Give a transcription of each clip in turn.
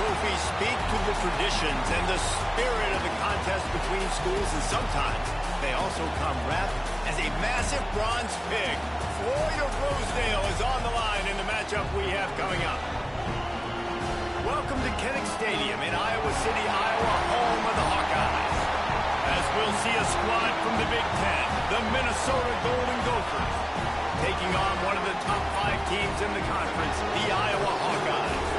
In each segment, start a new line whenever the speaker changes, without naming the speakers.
trophies speak to the traditions and the spirit of the contest between schools, and sometimes they also come wrapped as a massive bronze pig. Floyd of Rosedale is on the line in the matchup we have coming up. Welcome to Kinnick Stadium in Iowa City, Iowa, home of the Hawkeyes. As we'll see a squad from the Big Ten, the Minnesota Golden Gophers, taking on one of the top 5 teams in the conference, the Iowa Hawkeyes.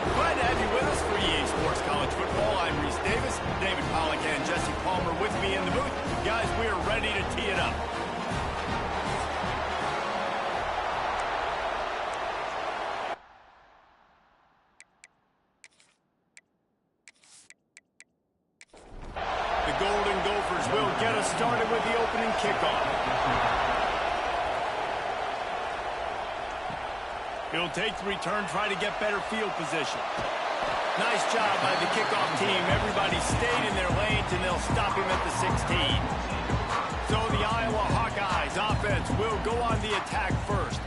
Glad to have you with us for EA Sports College Football. I'm Reese Davis, David Pollack and Jesse Palmer with me in the booth. Guys, we are ready to tee it up. The Golden Gophers will get us started with the opening kickoff. He'll take the return, try to get better field position. Nice job by the kickoff team. Everybody stayed in their lanes, and they'll stop him at the 16. So the Iowa Hawkeyes offense will go on the attack first.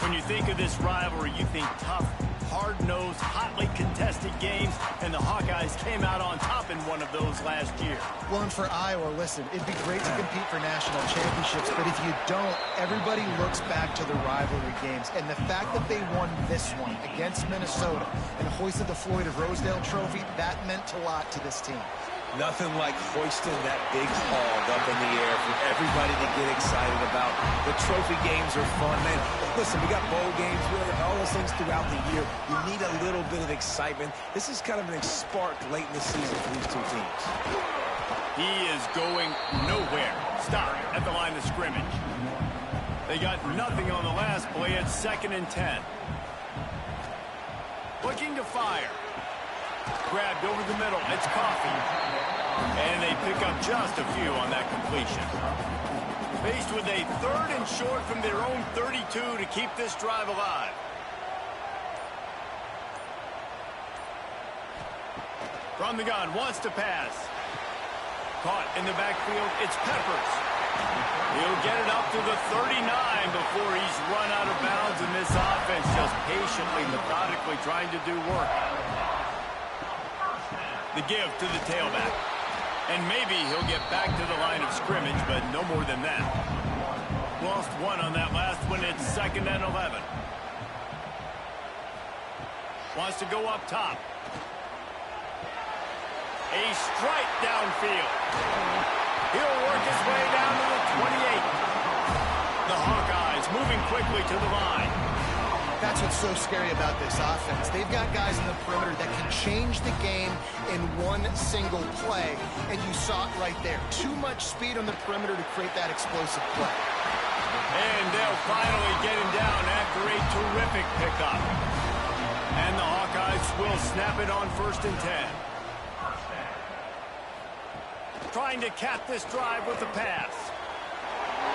When you think of this rivalry, you think tough, hard-nosed, hotly contested games, and the Hawkeyes came out on top in one of those last year.
Well, and for Iowa, listen, it'd be great to compete for national championships, but if you don't, everybody looks back to the rivalry games. And the fact that they won this one against Minnesota and hoisted the Floyd of Rosedale trophy, that meant a lot to this team.
Nothing like hoisting that big hog up in the air for everybody to get excited about. The trophy games are fun, man. Listen, we got bowl games, all those things throughout the year. You need a little bit of excitement. This is kind of an spark late in the season for these two teams.
He is going nowhere. Stop at the line of scrimmage. They got nothing on the last play. It's 2nd and 10. Looking to fire. Grabbed over the middle. It's Coffee. And they pick up just a few on that completion. Faced with a 3rd and short from their own 32 to keep this drive alive. From the gun, wants to pass. Caught in the backfield, it's Peppers. He'll get it up to the 39 before he's run out of bounds, and this offense just patiently, methodically trying to do work. The give to the tailback. And maybe he'll get back to the line of scrimmage, but no more than that. Lost one on that last one. It's 2nd and 11. Wants to go up top. A strike downfield. He'll work his way down to the 28. The Hawkeyes moving quickly to the line.
That's what's so scary about this offense. They've got guys in the perimeter that can change the game in one single play, and you saw it right there. Too much speed on the perimeter to create that explosive play.
And they'll finally get him down after a terrific pickup. And the Hawkeyes will snap it on 1st and 10. Trying to cap this drive with the pass.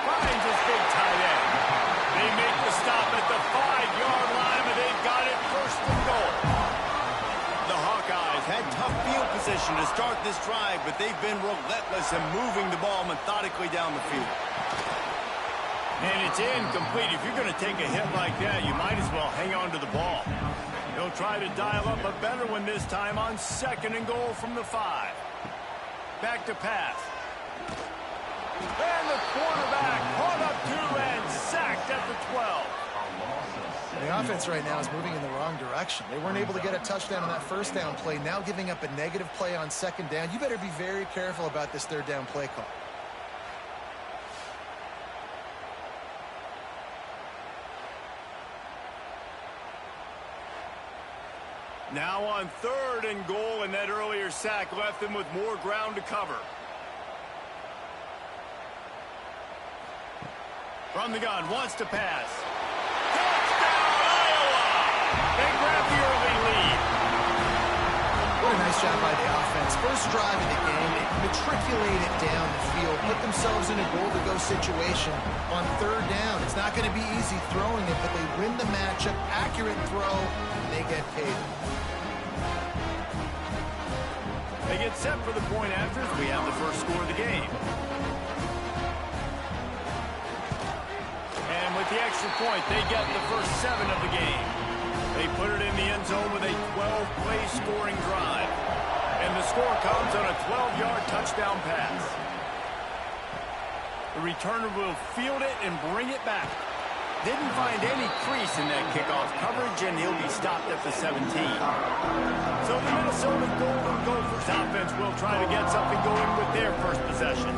Finds his big tight end. They make the stop at the 5-yard line, and they've got it 1st and goal. The Hawkeyes had tough field position to start this drive, but they've been relentless in moving the ball methodically down the field. And it's incomplete. If you're going to take a hit like that, you might as well hang on to the ball. They'll try to dial up a better one this time on 2nd and goal from the 5. Back to pass. And the quarterback caught up 2 and sacked at the 12.
The offense right now is moving in the wrong direction. They weren't able to get a touchdown on that 1st down play. Now giving up a negative play on 2nd down. You better be very careful about this 3rd down play call.
Now on 3rd and goal, and that earlier sack left them with more ground to cover. From the gun, wants to pass. Touchdown, Iowa! They grab the early lead.
What a nice job by the offense. First drive of the game, they matriculated down the field, put themselves in a goal-to-go situation on 3rd down. It's not going to be easy throwing it, but they win the matchup. Accurate throw, and they get paid.
They get set for the point after as we have the first score of the game. And with the extra point, they get the first 7 of the game. They put it in the end zone with a 12-play scoring drive. And the score comes on a 12-yard touchdown pass. The returner will field it and bring it back. Didn't find any crease in that kickoff coverage, and he'll be stopped at the 17. So the Minnesota Golden Gophers offense will try to get something going with their first possession.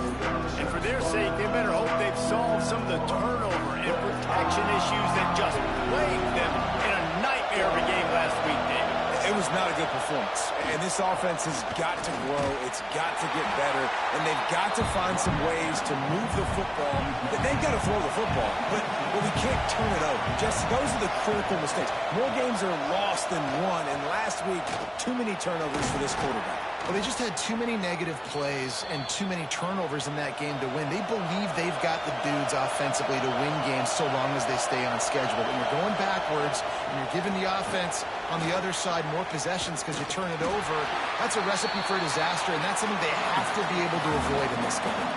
And for their sake, they better hope they've solved some of the turnover and protection issues that just plagued them in a nightmare of a game last week, Dave.
It was not a good performance, and this offense has got to grow. It's got to get better, and they've got to find some ways to move the football. They've got to throw the football, but we can't turn it over. Just those are the critical mistakes. More games are lost than won, and last week, too many turnovers for this quarterback.
Well, they just had too many negative plays and too many turnovers in that game to win. They believe they've got the dudes offensively to win games so long as they stay on schedule. But when you're going backwards and you're giving the offense on the other side more possessions because you turn it over, that's a recipe for disaster, and that's something they have to be able to avoid in this game.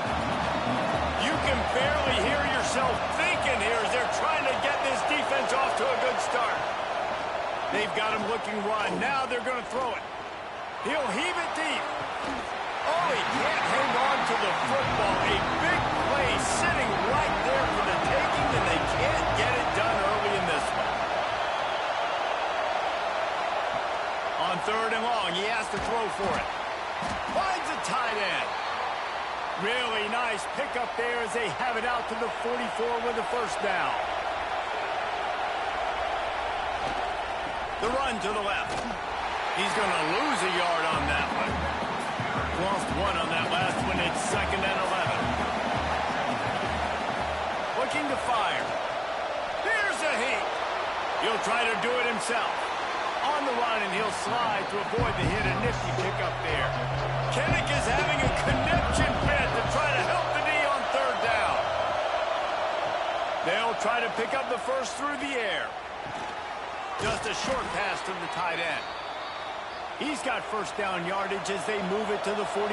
You can barely hear yourself thinking here as they're trying to get this defense off to a good start. They've got him looking run. Now they're going to throw it. He'll heave it deep. Oh, he can't hang on to the football. A big play sitting right there for the taking, and they can't get it done early in this one. On third and long, he has to throw for it. Finds a tight end. Really nice pickup there as they have it out to the 44 with a first down. The run to the left. He's going to lose a yard on that one. Lost one on that last one. It's 2nd and 11. Looking to fire. Here's a heat. He'll try to do it himself. On the run, and he'll slide to avoid the hit. A nifty pickup there. Kennick is having a conniption fit to try to help the knee on third down. They'll try to pick up the first through the air. Just a short pass to the tight end. He's got first down yardage as they move it to the 44.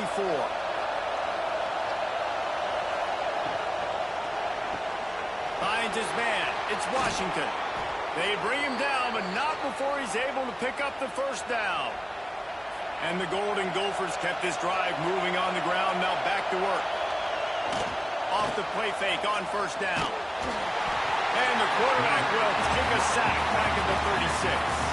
Finds his man. It's Washington. They bring him down, but not before he's able to pick up the first down. And the Golden Gophers kept this drive moving on the ground. Now back to work. Off the play fake on first down. And the quarterback will take a sack back at the 36.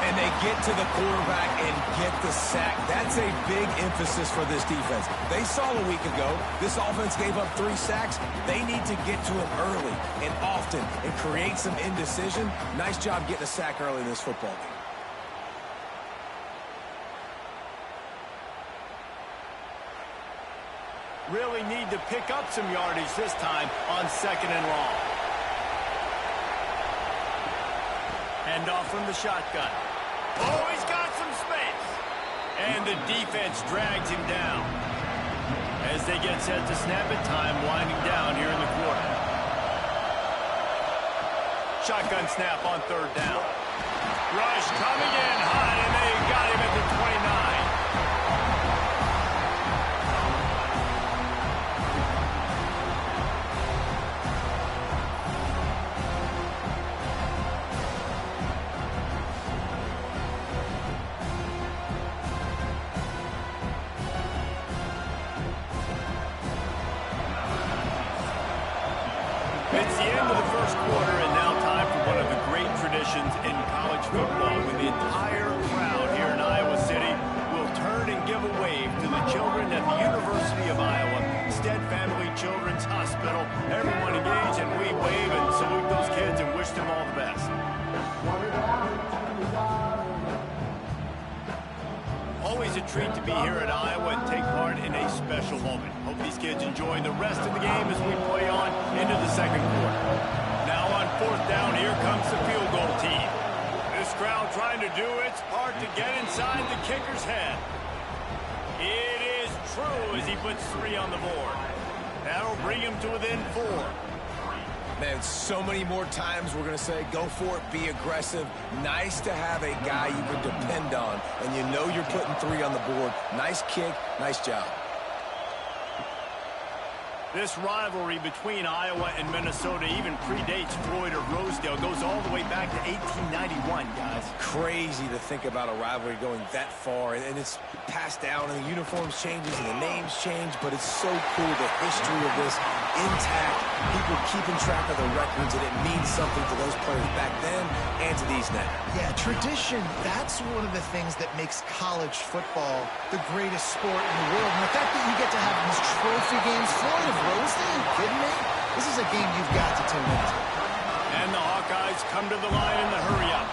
And they get to the quarterback and get the sack. That's a big emphasis for this defense. They saw a week ago, this offense gave up 3 sacks. They need to get to him early and often and create some indecision. Nice job getting a sack early in this football game.
Really need to pick up some yardage this time on 2nd and long. Hand off from the shotgun. Oh, he's got some space. And the defense drags him down. As they get set to snap it, time winding down here in the quarter. Shotgun snap on third down. Rush coming in hot, and they got him at the 29. It's the end of the first quarter, and now time for one of the great traditions in college football, when the entire crowd here in Iowa City will turn and give a wave to the children at the University of Iowa, Stead Family Children's Hospital. Everyone engage, and we wave and salute those kids and wish them all the best. Always a treat to be here at Iowa and take part in a special moment. Hope these kids enjoy the rest of the game as we play on into the second quarter. Now on fourth down, here comes the field goal team. This crowd trying to do its part to get inside the kicker's head. It is true as he puts 3 on the board. That'll bring him to within 4.
Man, so many more times we're going to say, go for it, be aggressive. Nice to have a guy you can depend on, and you know you're putting 3 on the board. Nice kick, nice job.
This rivalry between Iowa and Minnesota even predates Floyd or Rosedale. Goes all the way back to 1891, guys.
Crazy to think about a rivalry going that far, and it's passed down, and the uniforms changes and the names change, but it's so cool, the history of this intact, people keeping track of the records, and it means something to those players back then and to these now.
Yeah, tradition, that's one of the things that makes college football the greatest sport in the world. And the fact that you get to have these trophy games, Floyd of Rosedale, are you kidding me? This is a game you've got to tune into.
And the Hawkeyes come to the line in the hurry-up.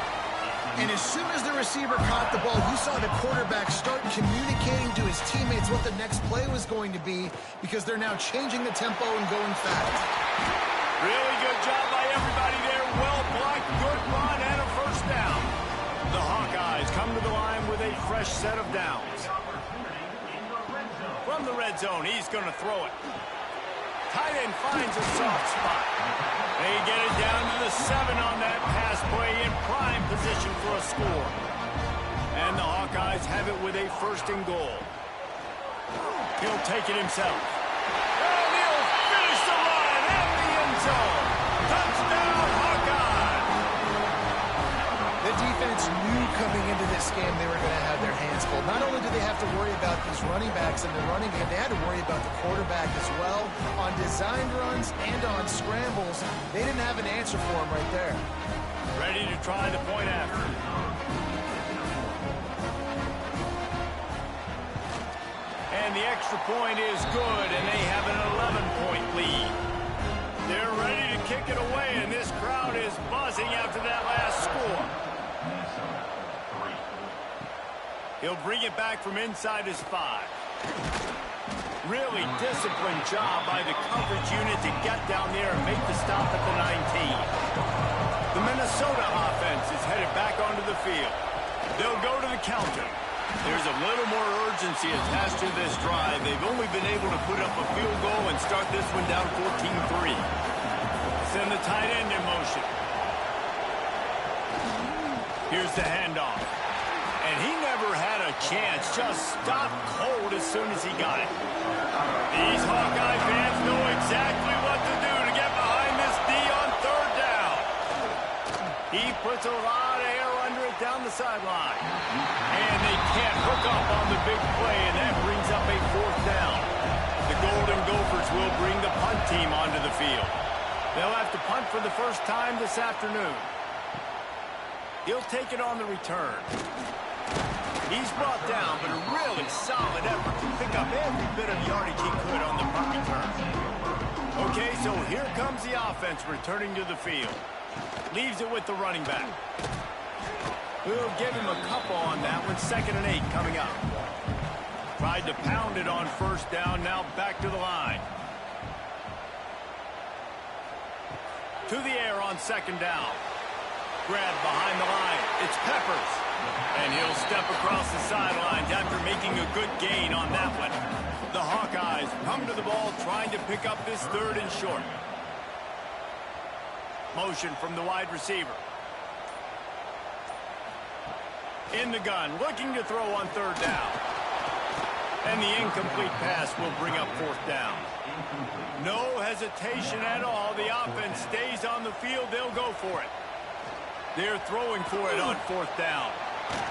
And as soon as the receiver caught the ball, you saw the quarterback start communicating to his teammates what the next play was going to be, because they're now changing the tempo and going fast.
Really good job by everybody there. Well blocked, good run, and a first down. The Hawkeyes come to the line with a fresh set of downs. From the red zone, he's going to throw it. Tight end finds a soft spot. They get it down to the 7 on that pass play, in prime position for a score. And the Hawkeyes have it with a first and goal. He'll take it himself. And he'll finish the run in the end zone. Touchdown, Hawkeyes!
The defense knew coming into this game they were going to have their hands full. Not only do they have to worry about these running backs in the running game, they had to worry about the quarterback as well. On designed runs and on scrambles, they didn't have an answer for him right there.
Ready to try the point after. And the extra point is good, and they have an 11-point lead. They're ready to kick it away, and this crowd is buzzing after that last score. He'll bring it back from inside his 5. Really disciplined job by the coverage unit to get down there and make the stop at the 19. The Minnesota offense is headed back onto the field. They'll go to the counter. There's a little more urgency attached to this drive. They've only been able to put up a field goal and start this one down 14-3. Send the tight end in motion. Here's the handoff. And he never had a chance. Just stopped cold as soon as he got it. These Hawkeye fans know exactly what to do to get behind this D on third down. He puts a lot of air under it down the sideline. And they can't hook up on the big play, and that brings up a fourth down. The Golden Gophers will bring the punt team onto the field. They'll have to punt for the first time this afternoon. He'll take it on the return. He's brought down, but a really solid effort to pick up every bit of yardage he could on the punt return. Okay, so here comes the offense returning to the field. Leaves it with the running back. We'll give him a couple on that one. 2nd and 8 coming up. Tried to pound it on first down, now back to the line. To the air on 2nd down. Grab behind the line. It's Peppers. And he'll step across the sidelines after making a good gain on that one. The Hawkeyes come to the ball trying to pick up this 3rd and short. Motion from the wide receiver. In the gun, looking to throw on 3rd down. And the incomplete pass will bring up 4th down. No hesitation at all. The offense stays on the field. They'll go for it. They're throwing for it on 4th down.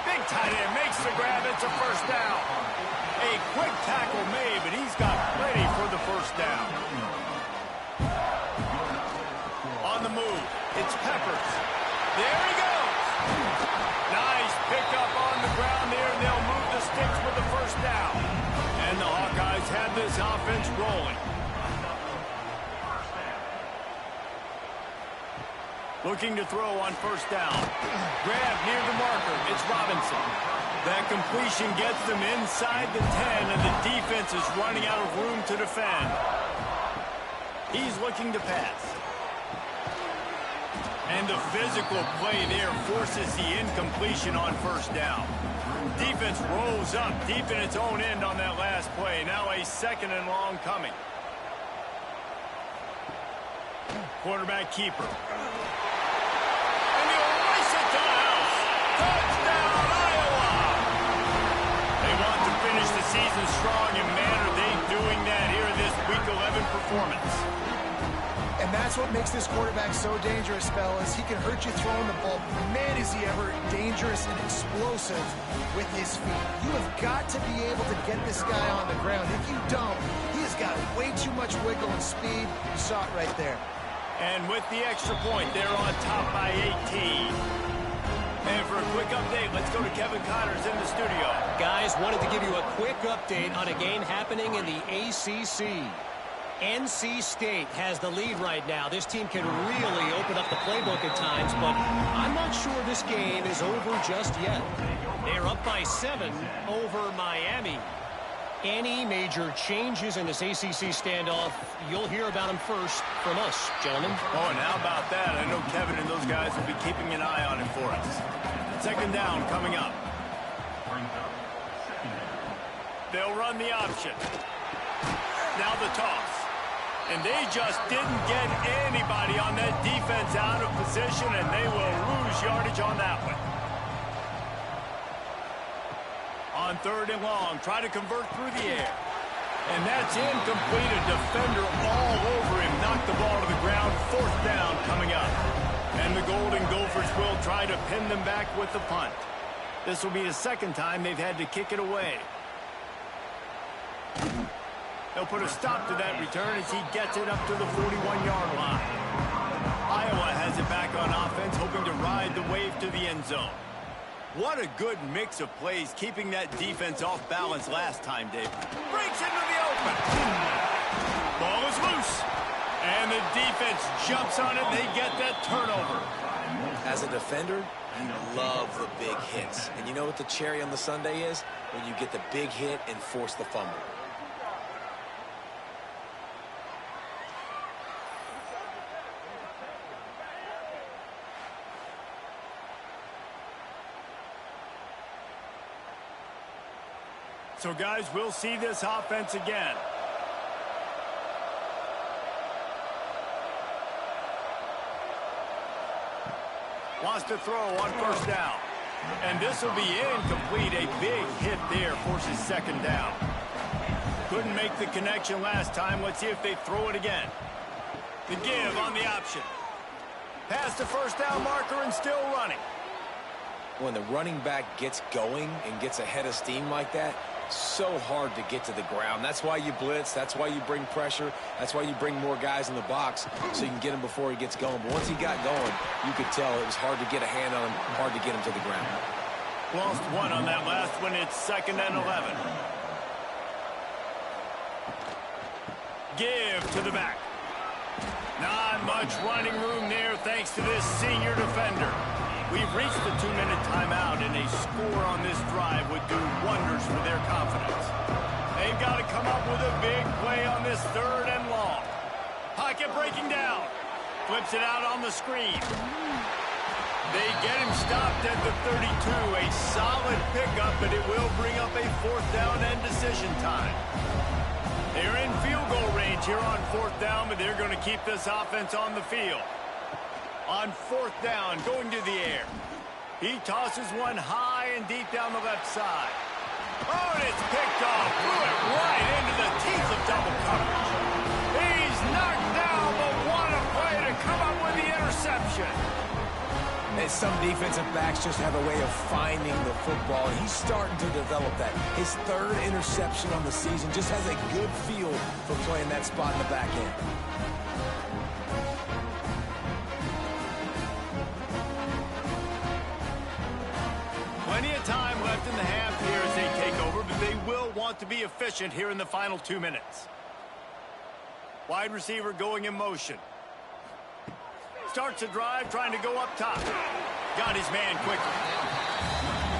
Big tight end makes the grab. It's a first down. A quick tackle made, but he's got plenty for the first down. On the move, it's Peppers. There he goes. Nice pickup on the ground there, and they'll move the sticks with the first down. And the Hawkeyes have this offense rolling. Looking to throw on first down. Grab near the marker. It's Robinson. That completion gets them inside the 10, and the defense is running out of room to defend. He's looking to pass. And the physical play there forces the incompletion on first down. Defense rolls up deep in its own end on that last play. Now a 2nd and long coming. Quarterback keeper. Touchdown, Iowa! They want to finish the season strong, and man, are they doing that here in this Week 11 performance.
And that's what makes this quarterback so dangerous, fellas. He can hurt you throwing the ball. Man, is he ever dangerous and explosive with his feet. You have got to be able to get this guy on the ground. If you don't, he has got way too much wiggle and speed. You saw it right there.
And with the extra point, they're on top by 18. And for a quick update, let's go to Kevin Connors in the studio.
Guys, wanted to give you a quick update on a game happening in the ACC. NC State has the lead right now. This team can really open up the playbook at times, but I'm not sure this game is over just yet. They're up by 7 over Miami. Any major changes in this ACC standoff, you'll hear about them first from us, gentlemen.
Oh, and how about that? I know Kevin and those guys will be keeping an eye on it for us. Second down coming up. They'll run the option. Now the toss. And they just didn't get anybody on that defense out of position, and they will lose yardage on that one. On third and long, try to convert through the air. And that's incomplete. A defender all over him. Knocked the ball to the ground. Fourth down coming up. And the Golden Gophers will try to pin them back with the punt. This will be the second time they've had to kick it away. They'll put a stop to that return as he gets it up to the 41-yard line. Iowa has it back on offense, hoping to ride the wave to the end zone. What a good mix of plays, keeping that defense off balance last time, Dave. Breaks into the open. Ball is loose. And the defense jumps on it, and they get that turnover.
As a defender, you love the big hits. And you know what the cherry on the sundae is? When you get the big hit and force the fumble.
So, guys, we'll see this offense again. Wants to throw on first down. And this will be incomplete. A big hit there forces second down. Couldn't make the connection last time. Let's see if they throw it again. The give on the option. Past the first down marker and still running.
When the running back gets going and gets ahead of steam like that, so hard to get to the ground. That's why you blitz. That's why you bring pressure. That's why you bring more guys in the box so you can get him before he gets going. But once he got going, you could tell it was hard to get a hand on him, hard to get him to the ground.
Lost one on that last one. It's 2nd and 11. Give to the back. Not much running room there thanks to this senior defender. We've reached the 2-minute timeout, and a score on this drive would do wonders for their confidence. They've got to come up with a big play on this 3rd and long. Pocket breaking down. Flips it out on the screen. They get him stopped at the 32. A solid pickup, but it will bring up a 4th down and decision time. They're in field goal range here on 4th down, but they're going to keep this offense on the field. On 4th down, going to the air. He tosses one high and deep down the left side. Oh, and it's picked off. Threw it right into the teeth of double coverage. He's knocked down, but what a play to come up with the interception.
And some defensive backs just have a way of finding the football. He's starting to develop that. His 3rd interception on the season just has a good feel for playing that spot in the back end.
Plenty of time left in the half here as they take over, but they will want to be efficient here in the final 2 minutes. Wide receiver going in motion. Starts a drive, trying to go up top. Got his man quickly.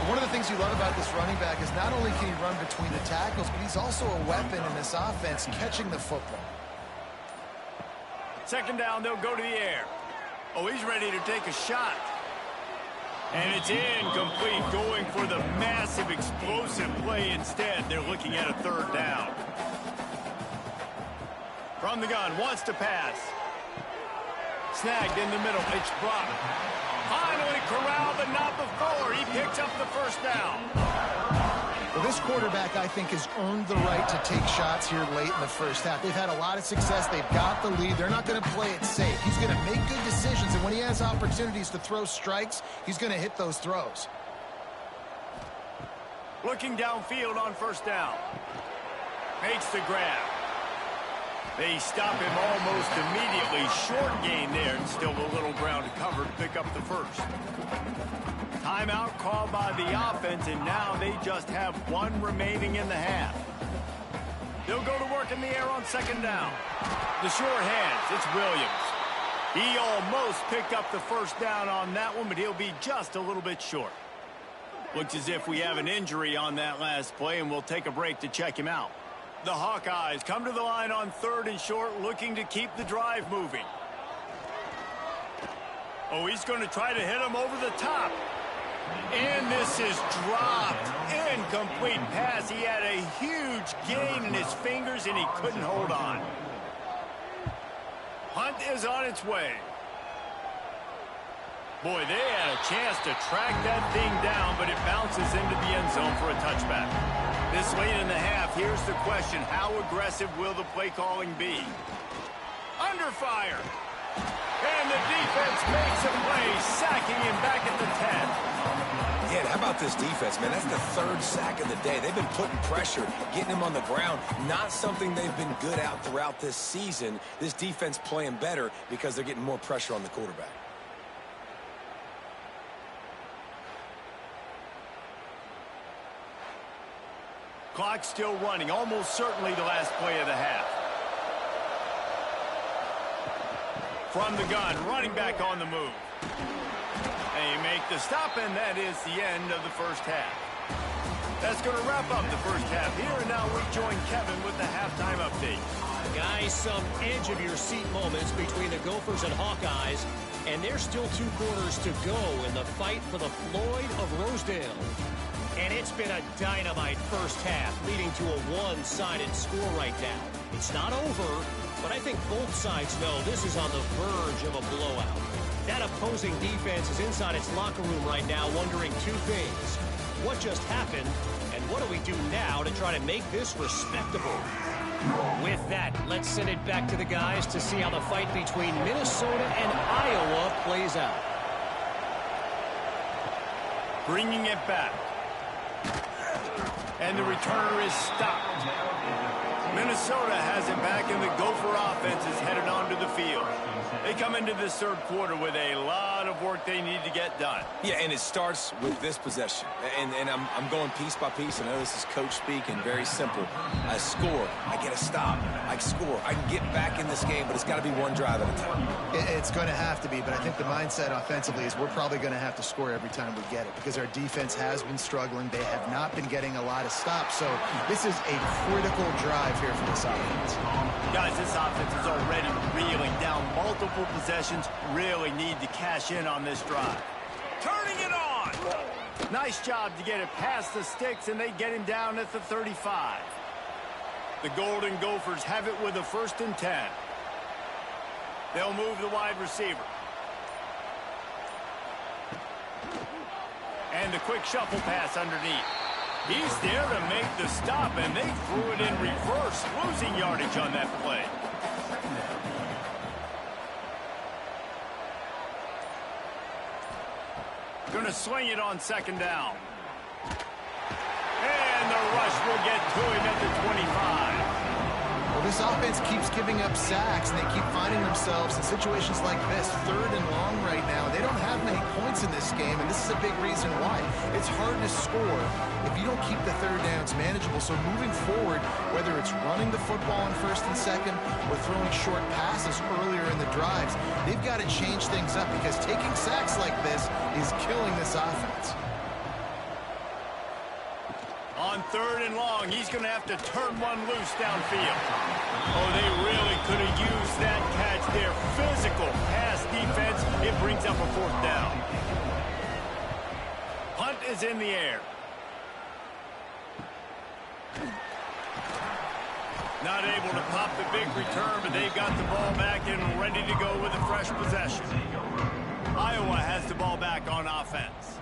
One of the things you love about this running back is not only can he run between the tackles, but he's also a weapon in this offense, catching the football.
2nd down, they'll go to the air. Oh, he's ready to take a shot. And it's incomplete, going for the massive, explosive play instead. They're looking at a 3rd down. From the gun, wants to pass. Snagged in the middle, it's blocked. Finally corralled, but not before. He picks up the 1st down.
Well, this quarterback, I think, has earned the right to take shots here late in the first half. They've had a lot of success. They've got the lead. They're not going to play it safe. He's going to make good decisions, and when he has opportunities to throw strikes, he's going to hit those throws.
Looking downfield on first down. Makes the grab. They stop him almost immediately. Short gain there, and still a little ground to cover to pick up the first. Timeout called by the offense, and now they just have one remaining in the half. They'll go to work in the air on second down. The sure hands, it's Williams. He almost picked up the first down on that one, but he'll be just a little bit short. Looks as if we have an injury on that last play, and we'll take a break to check him out. The Hawkeyes come to the line on 3rd and short, looking to keep the drive moving. Oh, he's going to try to hit him over the top. And this is dropped. Incomplete pass. He had a huge gain in his fingers, and he couldn't hold on. Hunt is on its way. Boy, they had a chance to track that thing down, but it bounces into the end zone for a touchback. This late in the half, here's the question. How aggressive will the play calling be? Under fire. And the defense makes a play, sacking him back at the 10.
Yeah, how about this defense, man? That's the 3rd sack of the day. They've been putting pressure, getting him on the ground. Not something they've been good at throughout this season. This defense playing better because they're getting more pressure on the quarterback.
Clock still running, almost certainly the last play of the half. From the gun, running back on the move. They make the stop, and that is the end of the first half. That's going to wrap up the first half here, and now we join Kevin with the halftime update.
Guys, some edge-of-your-seat moments between the Gophers and Hawkeyes, and there's still 2 quarters to go in the fight for the Floyd of Rosedale. And it's been a dynamite first half, leading to a one-sided score right now. It's not over, but I think both sides know this is on the verge of a blowout. That opposing defense is inside its locker room right now wondering 2 things. What just happened, and what do we do now to try to make this respectable? With that, let's send it back to the guys to see how the fight between Minnesota and Iowa plays out.
Bringing it back. And the returner is stopped. Minnesota has it back, and the Gopher offense is headed onto the field. They come into this 3rd quarter with a lot of work they need to get done.
Yeah, and it starts with this possession. And I'm going piece by piece. I know this is coach speak and very simple. I score. I get a stop. I score. I can get back in this game, but it's got to be one drive at a time.
It's going to have to be, but I think the mindset offensively is we're probably going to have to score every time we get it because our defense has been struggling. They have not been getting a lot of stops, so this is a critical drive here for this offense.
Guys, this offense is already reeling down multiple possessions. Really need to cash in on this drive. Turning it on! Nice job to get it past the sticks, and they get him down at the 35. The Golden Gophers have it with a 1st and 10. They'll move the wide receiver. And the quick shuffle pass underneath. He's there to make the stop, and they threw it in reverse, losing yardage on that play. Going to swing it on 2nd down. And the rush will get to him at the 25.
Well, this offense keeps giving up sacks, and they keep finding themselves in situations like this, 3rd and long right now. They don't have many points in this game, and this is a big reason why. It's hard to score if you don't keep the 3rd downs manageable. So moving forward, whether it's running the football on 1st and 2nd or throwing short passes earlier in the drives, they've got to change things up because taking sacks like this is killing this offense.
On 3rd and long, he's going to have to turn one loose downfield. Oh, they really could have used that catch there. Physical pass defense. It brings up a 4th down. Hunt is in the air. Not able to pop the big return, but they've got the ball back and ready to go with a fresh possession. Iowa has the ball back on offense.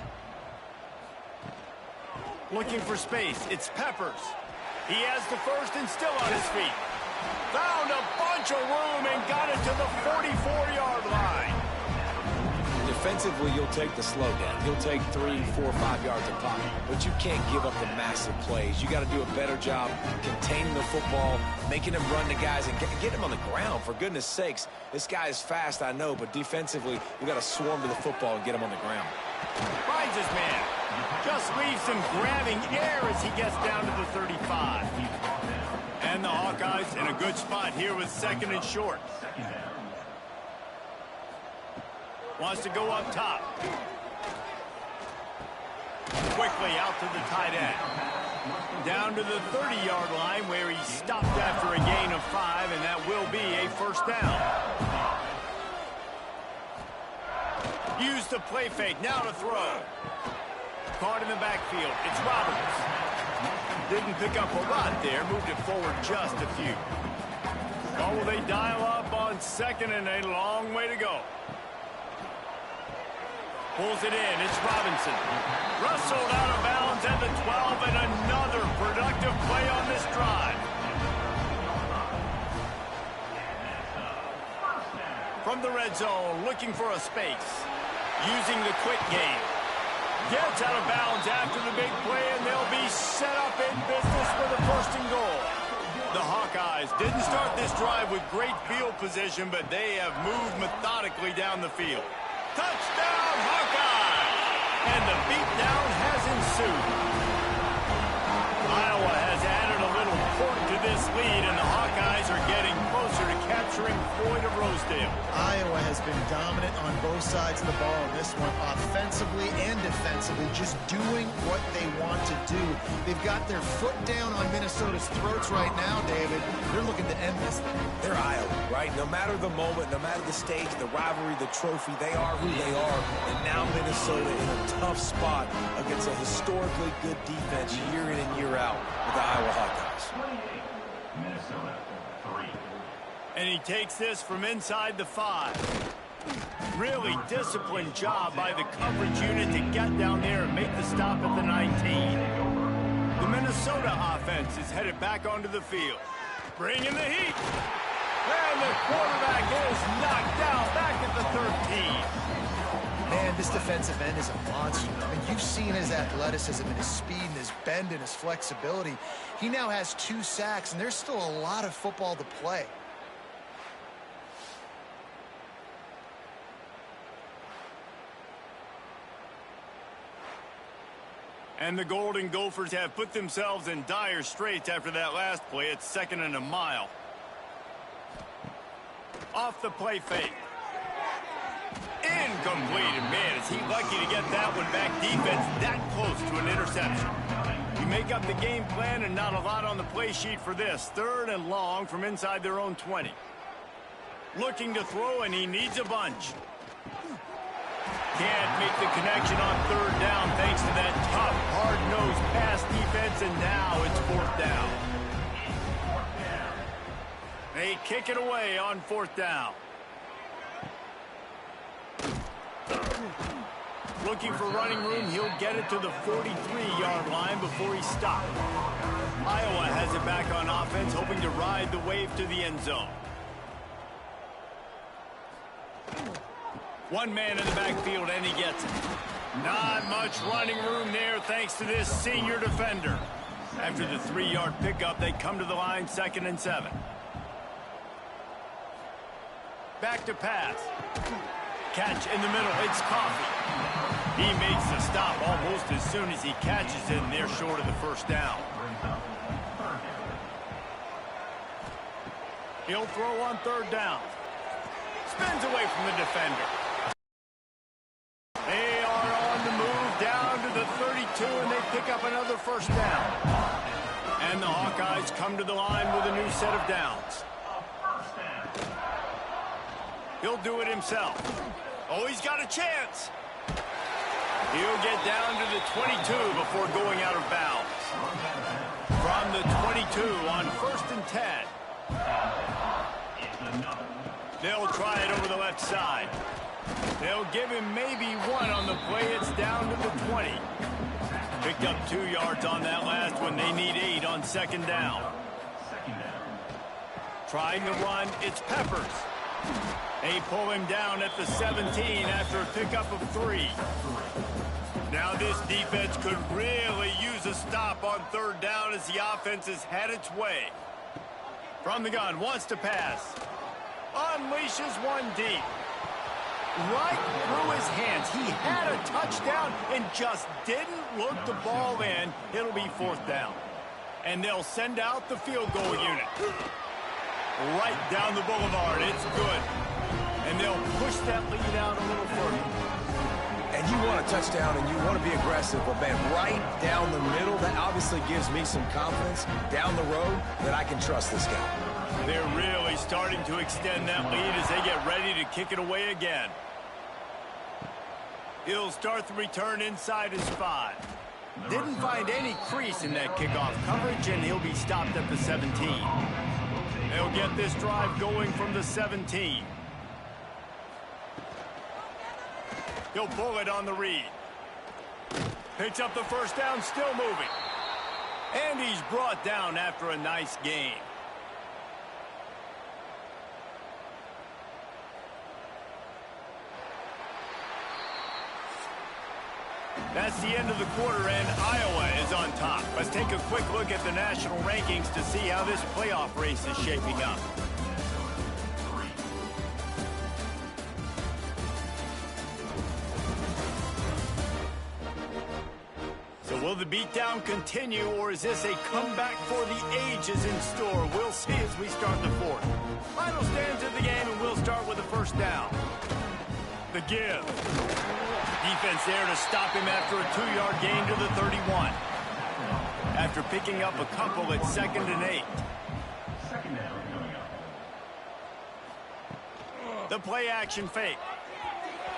Looking for space. It's Peppers. He has the first and still on his feet. Found a bunch of room and got it to the 44-yard line.
Defensively, you'll take the slow down. You'll take 3, 4, 5 yards a pop. But you can't give up the massive plays. You got to do a better job containing the football, making him run the guys, and get him on the ground, for goodness sakes. This guy is fast, I know, but defensively, we got to swarm to the football and get him on the ground.
Finds his man. Just leaves him grabbing air as he gets down to the 35. And the Hawkeyes in a good spot here with 2nd and short. Wants to go up top. Quickly out to the tight end. Down to the 30-yard line where he stopped after a gain of 5, and that will be a first down. Use the play fake. Now to throw. Caught in the backfield. It's Roberts. Didn't pick up a lot there. Moved it forward just a few. Oh, will they dial up on 2nd and a long way to go. Pulls it in. It's Robinson. Rustled out of bounds at the 12, and another productive play on this drive. From the red zone, looking for a space. Using the quick game. Gets out of bounds after the big play, and they'll be set up in business with a 1st and goal. The Hawkeyes didn't start this drive with great field position, but they have moved methodically down the field. Touchdown, Hawkeyes! And the beatdown has ensued. Iowa has added a little point to this lead, and the Hawkeyes are getting closer to capturing Floyd of Rosedale.
Iowa has been dominant on both sides of the ball in this one, offensively and defensively, just doing what they want to do. They've got their foot down on Minnesota's throats right now, David. They're looking to end this thing.
They're Iowa, right? No matter the moment, no matter the stage, the rivalry, the trophy, they are who they are. And now Minnesota in a tough spot against a historically good defense year in and year out with the Iowa Hawkeyes.
Minnesota 3. And he takes this from inside the 5. Really disciplined job by the coverage unit to get down there and make the stop at the 19. The Minnesota offense is headed back onto the field. Bringing the heat. And the quarterback is knocked down back at the 13.
Man, this defensive end is a monster. I mean, you've seen his athleticism and his speed and his bend and his flexibility. He now has 2 sacks, and there's still a lot of football to play.
And the Golden Gophers have put themselves in dire straits after that last play. It's 2nd and a mile. Off the play fake. Incomplete. And man, is he lucky to get that one back. Defense that close to an interception. You make up the game plan and not a lot on the play sheet for this. 3rd and long from inside their own 20. Looking to throw, and he needs a bunch. Can't make the connection on 3rd down thanks to that tough, hard-nosed pass defense, and now it's 4th down. They kick it away on 4th down. Looking for running room, he'll get it to the 43-yard line before he stopped. Iowa has it back on offense, hoping to ride the wave to the end zone. One man in the backfield, and he gets it. Not much running room there thanks to this senior defender. After the 3-yard pickup, they come to the line 2nd and 7. Back to pass. Catch in the middle. It's Coffee. He makes the stop almost as soon as he catches it, and they're short of the 1st down. He'll throw on 3rd down. Spins away from the defender. They are on the move down to the 32, and they pick up another 1st down. And the Hawkeyes come to the line with a new set of downs. He'll do it himself. Oh, he's got a chance. He'll get down to the 22 before going out of bounds. From the 22 on 1st and 10. They'll try it over the left side. They'll give him maybe one on the play. It's down to the 20. Picked up 2 yards on that last one. They need 8 on second down. Trying to run, it's Peppers. They pull him down at the 17 after a pickup of 3. Now this defense could really use a stop on third down as the offense has had its way. From the gun, wants to pass. Unleashes one deep. Right through his hands. He had a touchdown and just didn't look the ball in. It'll be 4th down. And they'll send out the field goal unit. Right down the boulevard. It's good. And they'll push that lead out a little further.
And you want a touchdown and you want to be aggressive, but man, right down the middle, that obviously gives me some confidence down the road that I can trust this guy.
They're really starting to extend that lead as they get ready to kick it away again. He'll start the return inside his 5. Didn't find any crease in that kickoff coverage, and he'll be stopped at the 17. They'll get this drive going from the 17. He'll pull it on the read. Picks up the first down, still moving. And he's brought down after a nice gain. That's the end of the quarter, and Iowa is on top. Let's take a quick look at the national rankings to see how this playoff race is shaping up. So will the beatdown continue, or is this a comeback for the ages in store? We'll see as we start the 4th. Final stands of the game, and we'll start with the first down. The give. Defense there to stop him after a 2-yard gain to the 31. After picking up a couple at 2nd and 8. The play action fake.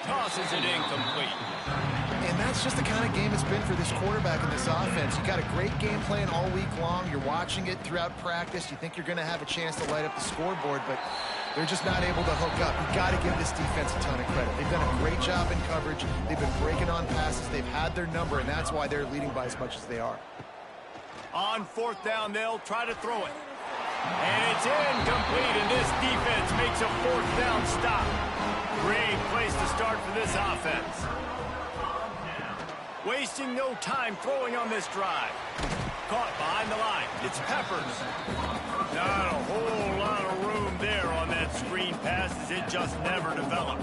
Tosses it incomplete.
And that's just the kind of game it's been for this quarterback in this offense. You got a great game plan all week long. You're watching it throughout practice. You think you're going to have a chance to light up the scoreboard, but they're just not able to hook up. You've got to give this defense a ton of credit. They've done a great job in coverage. They've been breaking on passes. They've had their number, and that's why they're leading by as much as they are.
On 4th down, they'll try to throw it. And it's incomplete, and this defense makes a 4th down stop. Great place to start for this offense. Wasting no time throwing on this drive. Caught behind the line. It's Peppers. Not a whole lot of room there on that screen pass as it just never developed.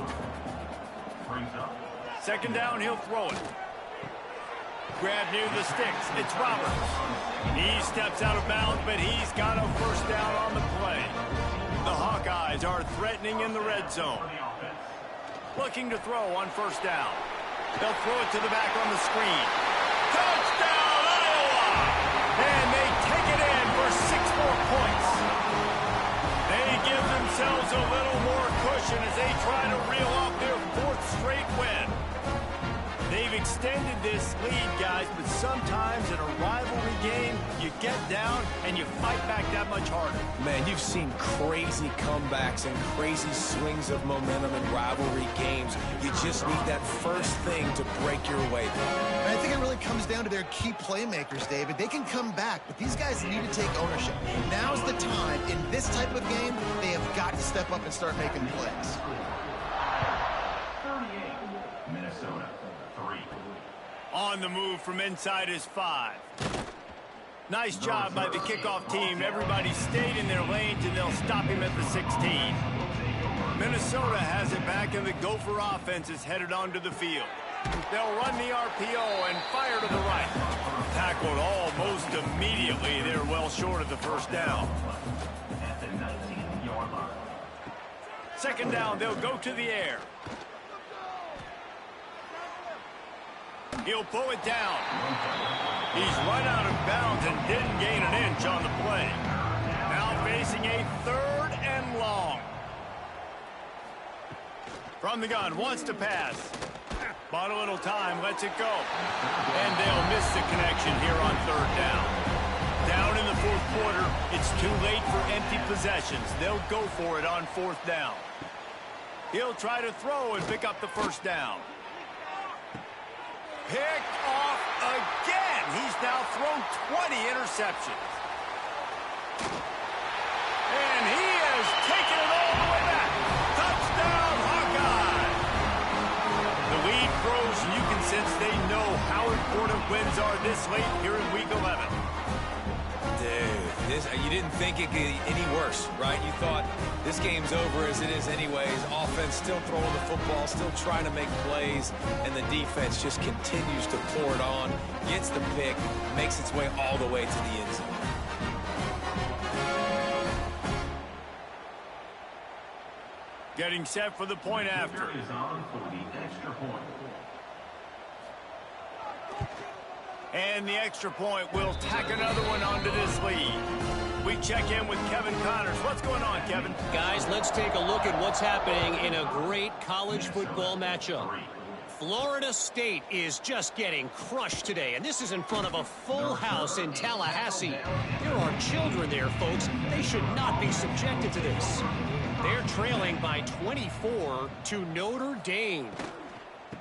2nd down, he'll throw it. Grab near the sticks. It's Roberts. He steps out of bounds, but he's got a 1st down on the play. The Hawkeyes are threatening in the red zone. Looking to throw on 1st down. They'll throw it to the back on the screen. Touchdown, Iowa! And they take it in for 6 more points. They give themselves a little more cushion as they try to reel off their 4th straight win. They've extended this lead, guys, but sometimes in a rivalry game, you get down and you fight back that much harder.
Man, you've seen crazy comebacks and crazy swings of momentum in rivalry games. You just need that first thing to break your way.
And I think it really comes down to their key playmakers, David. They can come back, but these guys need to take ownership. Now's the time. In this type of game, they have got to step up and start making plays.
On the move from inside his 5. Nice job by the kickoff team. Everybody stayed in their lanes, and they'll stop him at the 16. Minnesota has it back, and the Gopher offense is headed onto the field. They'll run the RPO and fire to the right. Tackled almost immediately. They're well short of the 1st down. 2nd down, they'll go to the air. He'll pull it down. He's run out of bounds and didn't gain an inch on the play. Now facing a 3rd and long. From the gun, wants to pass. Bought a little time, lets it go. And they'll miss the connection here on 3rd down. Down in the 4th quarter, it's too late for empty possessions. They'll go for it on 4th down. He'll try to throw and pick up the 1st down. Picked off again. He's now thrown 20 interceptions. And he has taken it all the way back. Touchdown, Hawkeye. The lead grows, and you can sense they know how important wins are this late here in Week 11.
Dude, you didn't think it could get any worse, right? You thought this game's over as it is anyways. Offense still throwing the football, still trying to make plays, and the defense just continues to pour it on, gets the pick, makes its way all the way to the end zone.
Getting set for the point after.
Is on for the extra point.
And the extra point will tack another one onto this lead. We check in with Kevin Connors. What's going on, Kevin?
Guys, let's take a look at what's happening in a great college football matchup. Florida State is just getting crushed today, and this is in front of a full house in Tallahassee. There are children there, folks. They should not be subjected to this. They're trailing by 24 to Notre Dame.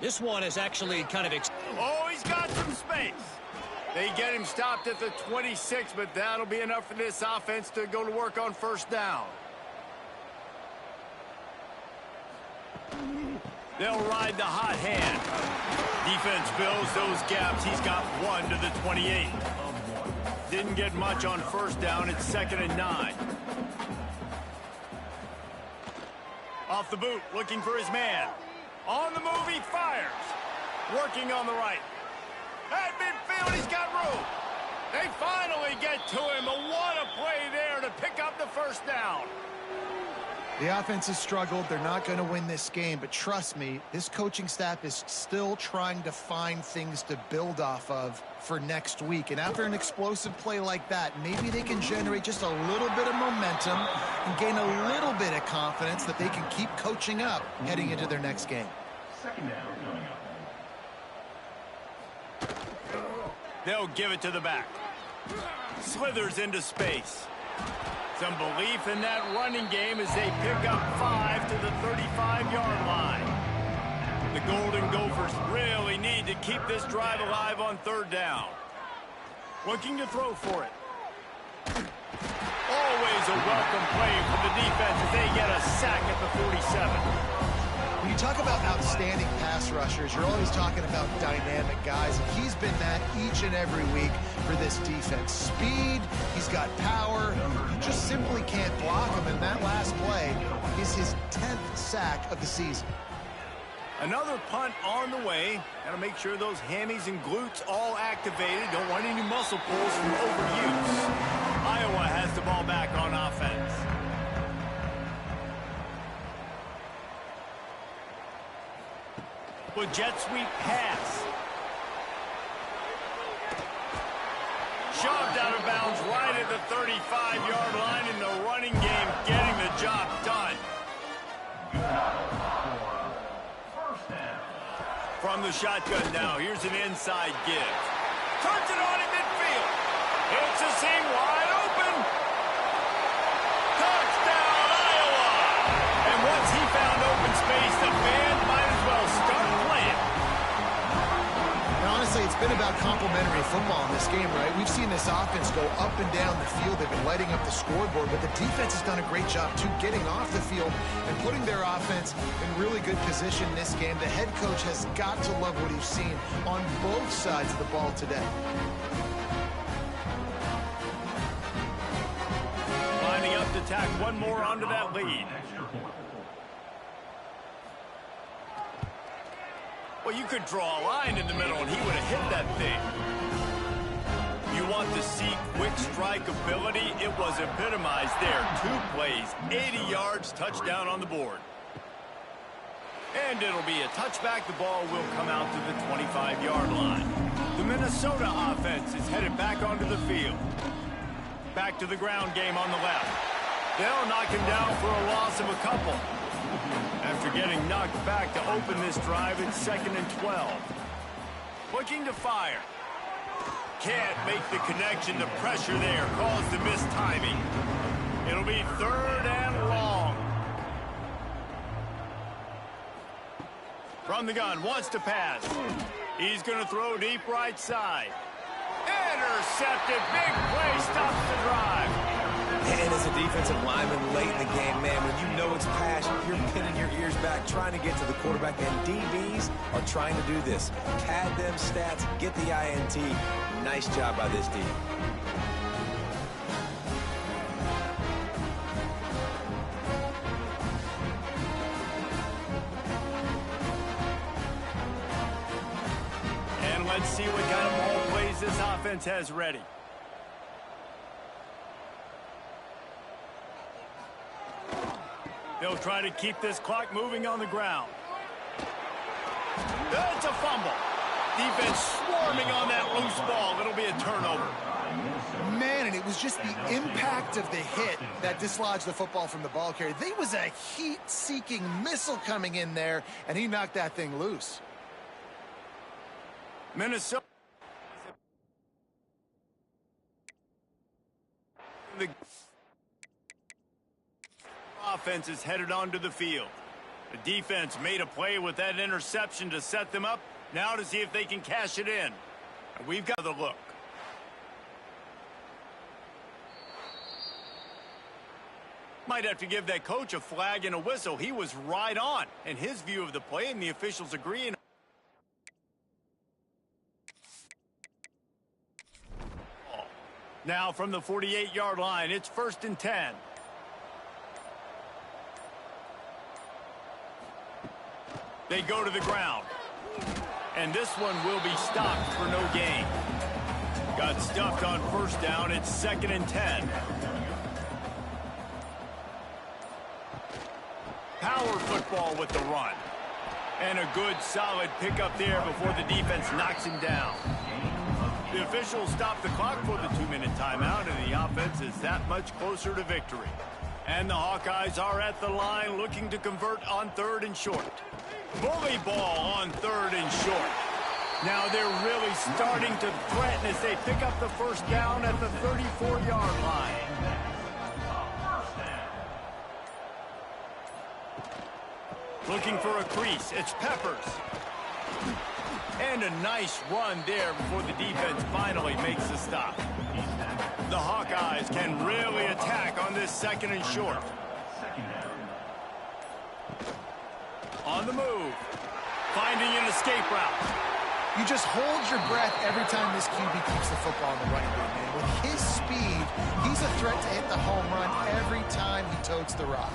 This one is actually kind of...
Oh, he's got some space. They get him stopped at the 26, but that'll be enough for this offense to go to work on first down. They'll ride the hot hand. Defense fills those gaps. He's got one to the 28. Didn't get much on first down. It's 2nd and 9. Off the boot, looking for his man. On the move, he fires. Working on the right. At midfield, he's got room. They finally get to him. What a play there to pick up the first down.
The offense has struggled. They're not going to win this game, but trust me, this coaching staff is still trying to find things to build off of for next week. And after an explosive play like that, maybe they can generate just a little bit of momentum and gain a little bit of confidence that they can keep coaching up heading into their next game.
Second down coming up.
They'll give it to the back. Slithers into space. Some belief in that running game as they pick up 5 to the 35-yard line. The Golden Gophers really need to keep this drive alive on third down. Looking to throw for it. Always a welcome play from the defense as they get a sack at the 47.
When you talk about outstanding pass rushers, you're always talking about dynamic guys. And he's been that each and every week for this defense. Speed, he's got power. You just simply can't block him. And that last play is his 10th sack of the season.
Another punt on the way. Got to make sure those hammies and glutes all activated. Don't want any muscle pulls from overuse. Iowa has the ball back on offense. With jet sweep pass. Shoved out of bounds right at the 35-yard line in the running game, getting the job done. From the shotgun now, here's an inside give. Turns it on in midfield. It's a seam wide open. Touchdown, Iowa! And once he found open space, the band might as well start playing.
And honestly, it's been about complementary football in this game, right? We've seen this offense go up and down the field. They've been lighting up the scoreboard, but the defense has done a great job, too, getting off the field and putting their offense in really good position in this game. The head coach has got to love what he's seen on both sides of the ball today.
Lining up to tack one more onto that lead. Well, you could draw a line in the middle, and he would have hit that thing. You want to see quick strike ability? It was epitomized there. 2 plays, 80 yards, touchdown on the board. And it'll be a touchback. The ball will come out to the 25-yard line. The Minnesota offense is headed back onto the field. Back to the ground game on the left. They'll knock him down for a loss of a couple. After getting knocked back to open this drive, it's 2nd and 12. Looking to fire. Can't make the connection. The pressure there caused the missed timing. It'll be 3rd and long. From the gun, wants to pass. He's going to throw deep right side. Intercepted. Big play. Stops the drive.
And as a defensive lineman late in the game, man, when you know it's passion, you're pinning your ears back, trying to get to the quarterback, and DBs are trying to do this. Pad them stats, get the INT. Nice job by this team.
And let's see what kind of ball plays this offense has ready. They'll try to keep this clock moving on the ground. That's a fumble. Defense swarming on that loose ball. It'll be a turnover.
Man, and it was just the impact of the hit that dislodged the football from the ball carrier. There was a heat-seeking missile coming in there, and he knocked that thing loose.
Minnesota. The offense is headed onto the field. The defense made a play with that interception to set them up. Now to see if they can cash it in. And we've got the look. Might have to give that coach a flag and a whistle. He was right on in his view of the play, and the officials agreeing. Now from the 48-yard line, it's 1st and 10. They go to the ground. And this one will be stopped for no gain. Got stuffed on 1st down. It's 2nd and 10. Power football with the run. And a good, solid pickup there before the defense knocks him down. The officials stop the clock for the 2-minute timeout, and the offense is that much closer to victory. And the Hawkeyes are at the line looking to convert on 3rd and short. Bully ball on 3rd and short. Now they're really starting to threaten as they pick up the 1st down at the 34-yard line. Looking for a crease. It's Peppers. And a nice run there before the defense finally makes the stop. The Hawkeyes can really attack on this 2nd and short. On the move. Finding an escape route.
You just hold your breath every time this QB keeps the football in the running game, man. With his speed, he's a threat to hit the home run every time he totes the rock.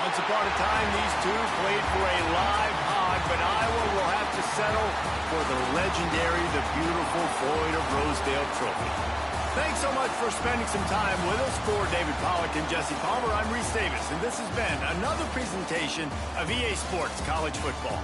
Once upon a time, these two played for a live hog, but Iowa will have to settle for the legendary, the beautiful Floyd of Rosedale trophy. Thanks so much for spending some time with us. For David Pollack and Jesse Palmer, I'm Reese Davis, and this has been another presentation of EA Sports College Football.